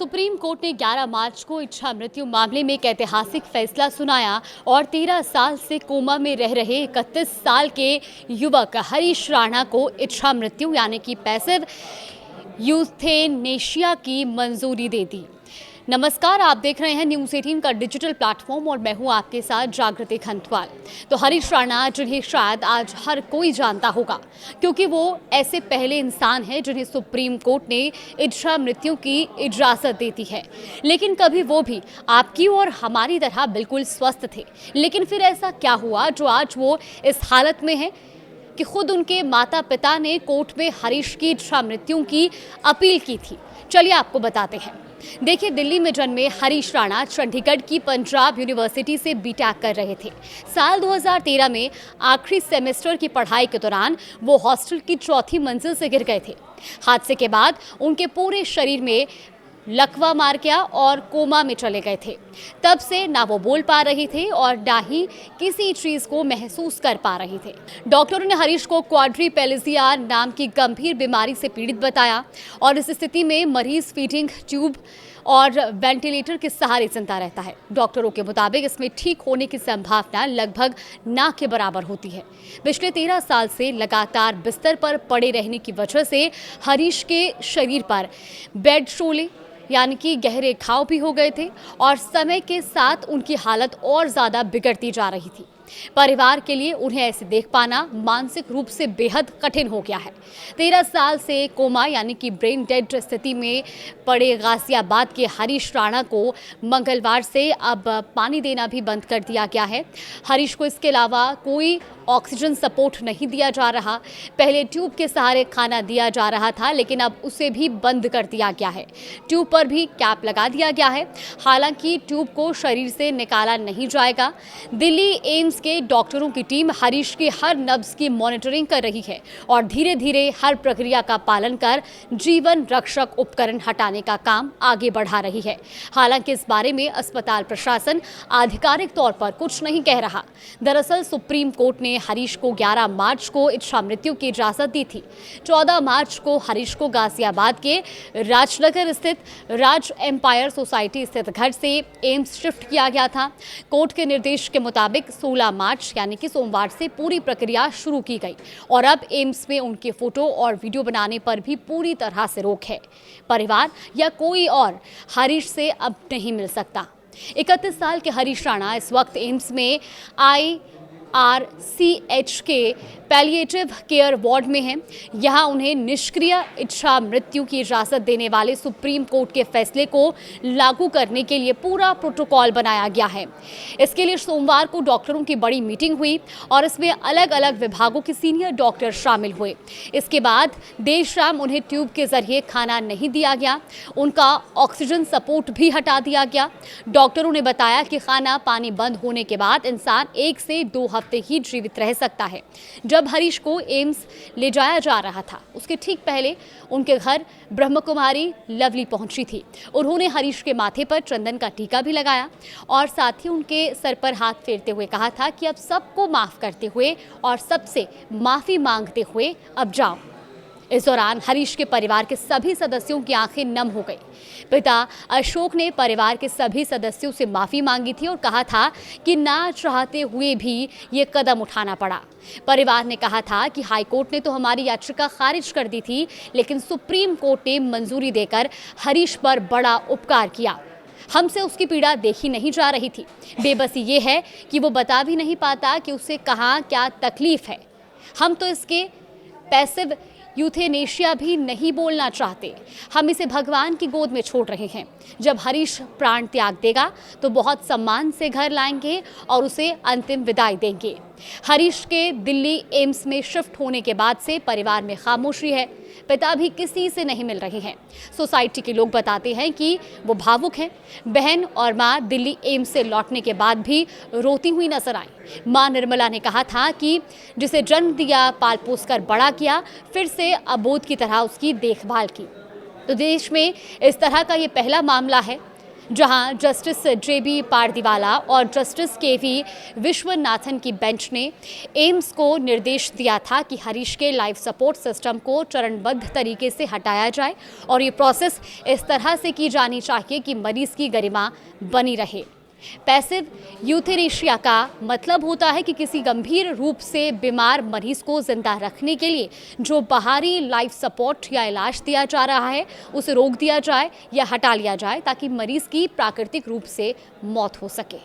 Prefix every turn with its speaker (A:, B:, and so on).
A: Supreme court ने 11 मार्च को इच्छा मृत्यु मामले में एक ऐतिहासिक फैसला सुनाया और 13 साल से कोमा में रह रहे 31 साल के युवक हरीश राणा को इच्छा मृत्यु यानी कि पैसिव यूथेनेशिया की मंजूरी दे दी। नमस्कार, आप देख रहे हैं न्यूज़ 18 का डिजिटल प्लेटफॉर्म और मैं हूं आपके साथ जागृति खंतवाल। तो हरीश राणा, जिन्हें शायद आज हर कोई जानता होगा क्योंकि वो ऐसे पहले इंसान हैं जिन्हें सुप्रीम कोर्ट ने इच्छा मृत्यु की इजाज़त देती है, लेकिन कभी वो भी आपकी और हमारी तरह बिल्कुल स्वस्थ थे। लेकिन फिर ऐसा क्या हुआ जो आज वो इस हालत में है कि खुद उनके माता पिता ने कोर्ट में हरीश की इच्छा मृत्यु की अपील की थी। चलिए आपको बताते हैं। देखिए, दिल्ली में जन्मे हरीश राणा चंडीगढ़ की पंजाब यूनिवर्सिटी से बीटेक कर रहे थे। साल 2013 में आखिरी सेमेस्टर की पढ़ाई के दौरान वो हॉस्टल की चौथी मंजिल से गिर गए थे। हादसे के बाद उनके पूरे शरीर में लकवा मार गया और कोमा में चले गए थे। तब से ना वो बोल पा रहे थे और ना ही किसी चीज़ को महसूस कर पा रहे थे। डॉक्टरों ने हरीश को क्वाड्रिप्लेजिया नाम की गंभीर बीमारी से पीड़ित बताया और इस स्थिति में मरीज फीडिंग ट्यूब और वेंटिलेटर के सहारे जिंदा रहता है। डॉक्टरों के मुताबिक इसमें ठीक होने की संभावना लगभग ना के बराबर होती है। पिछले 13 साल से लगातार बिस्तर पर पड़े रहने की वजह से हरीश के शरीर पर बेड शोले यानी कि गहरे घाव भी हो गए थे और समय के साथ उनकी हालत और ज़्यादा बिगड़ती जा रही थी। परिवार के लिए उन्हें ऐसे देख पाना मानसिक रूप से बेहद कठिन हो गया है। 13 साल से कोमा यानी कि ब्रेन डेड स्थिति में पड़े गाजियाबाद के हरीश राणा को मंगलवार से अब पानी देना भी बंद कर दिया गया है। हरीश को इसके अलावा कोई ऑक्सीजन सपोर्ट नहीं दिया जा रहा। पहले ट्यूब के सहारे खाना दिया जा रहा था, लेकिन अब उसे भी बंद कर दिया गया है। ट्यूब पर भी कैप लगा दिया गया है। हालांकि ट्यूब को शरीर से निकाला नहीं जाएगा। दिल्ली एम्स के डॉक्टरों की टीम हरीश की हर नब्ज की मॉनिटरिंग कर रही है और धीरे धीरे हर प्रक्रिया का पालन कर जीवन रक्षक उपकरण हटाने का काम आगे बढ़ा रही है। हालांकि इस बारे में अस्पताल प्रशासन आधिकारिक तौर पर कुछ नहीं कह रहा। दरअसल सुप्रीम कोर्ट ने हरीश को 11 मार्च को इच्छा मृत्यु की इजाजत दी थी। 14 मार्च को हरीश को गाजियाबाद के राजनगर स्थित राज एम्पायर सोसाइटी स्थित घर से एम्स शिफ्ट किया गया था। कोर्ट के निर्देश के मुताबिक 16 मार्च यानी कि सोमवार से पूरी प्रक्रिया शुरू की गई और अब एम्स में उनके फोटो और वीडियो बनाने पर भी पूरी तरह से रोक है। परिवार या कोई और हरीश से अब नहीं मिल सकता। 31 साल के हरीश राणा इस वक्त एम्स में IRCH के पैलिएटिव केयर वार्ड में हैं। यहाँ उन्हें निष्क्रिय इच्छा मृत्यु की इजाज़त देने वाले सुप्रीम कोर्ट के फैसले को लागू करने के लिए पूरा प्रोटोकॉल बनाया गया है। इसके लिए सोमवार को डॉक्टरों की बड़ी मीटिंग हुई और इसमें अलग अलग विभागों के सीनियर डॉक्टर शामिल हुए। इसके बाद देर शाम उन्हें ट्यूब के जरिए खाना नहीं दिया गया। उनका ऑक्सीजन सपोर्ट भी हटा दिया गया। डॉक्टरों ने बताया कि खाना पानी बंद होने के बाद इंसान 1 से 2 हफ्ते ही जीवित रह सकता है। जब हरीश को एम्स ले जाया जा रहा था, उसके ठीक पहले उनके घर ब्रह्म कुमारी लवली पहुंची थी। उन्होंने हरीश के माथे पर चंदन का टीका भी लगाया और साथ ही उनके सर पर हाथ फेरते हुए कहा था कि अब सबको माफ करते हुए और सबसे माफी मांगते हुए अब जाओ। इस दौरान हरीश के परिवार के सभी सदस्यों की आंखें नम हो गई। पिता अशोक ने परिवार के सभी सदस्यों से माफ़ी मांगी थी और कहा था कि ना चाहते हुए भी ये कदम उठाना पड़ा। परिवार ने कहा था कि हाईकोर्ट ने तो हमारी याचिका खारिज कर दी थी, लेकिन सुप्रीम कोर्ट ने मंजूरी देकर हरीश पर बड़ा उपकार किया। हमसे उसकी पीड़ा देखी नहीं जा रही थी। बेबसी ये है कि वो बता भी नहीं पाता कि उसे कहाँ क्या तकलीफ है। हम तो इसके पैसिव यूथेनेशिया भी नहीं बोलना चाहते। हम इसे भगवान की गोद में छोड़ रहे हैं। जब हरीश प्राण त्याग देगा तो बहुत सम्मान से घर लाएंगे और उसे अंतिम विदाई देंगे। हरीश के दिल्ली एम्स में शिफ्ट होने के बाद से परिवार में खामोशी है। पिता भी किसी से नहीं मिल रहे हैं। सोसाइटी के लोग बताते हैं कि वो भावुक हैं। बहन और माँ दिल्ली एम्स से लौटने के बाद भी रोती हुई नजर आई। माँ निर्मला ने कहा था कि जिसे जन्म दिया, पाल पोस कर बड़ा किया, फिर से अबोध की तरह उसकी देखभाल की। तो देश में इस तरह का ये पहला मामला है जहां जस्टिस JB पारदीवाला और जस्टिस KV विश्वनाथन की बेंच ने एम्स को निर्देश दिया था कि हरीश के लाइफ सपोर्ट सिस्टम को चरणबद्ध तरीके से हटाया जाए और ये प्रोसेस इस तरह से की जानी चाहिए कि मरीज की गरिमा बनी रहे। पैसिव यूथेनेशिया का मतलब होता है कि किसी गंभीर रूप से बीमार मरीज को जिंदा रखने के लिए जो बाहरी लाइफ सपोर्ट या इलाज दिया जा रहा है उसे रोक दिया जाए या हटा लिया जाए ताकि मरीज की प्राकृतिक रूप से मौत हो सके।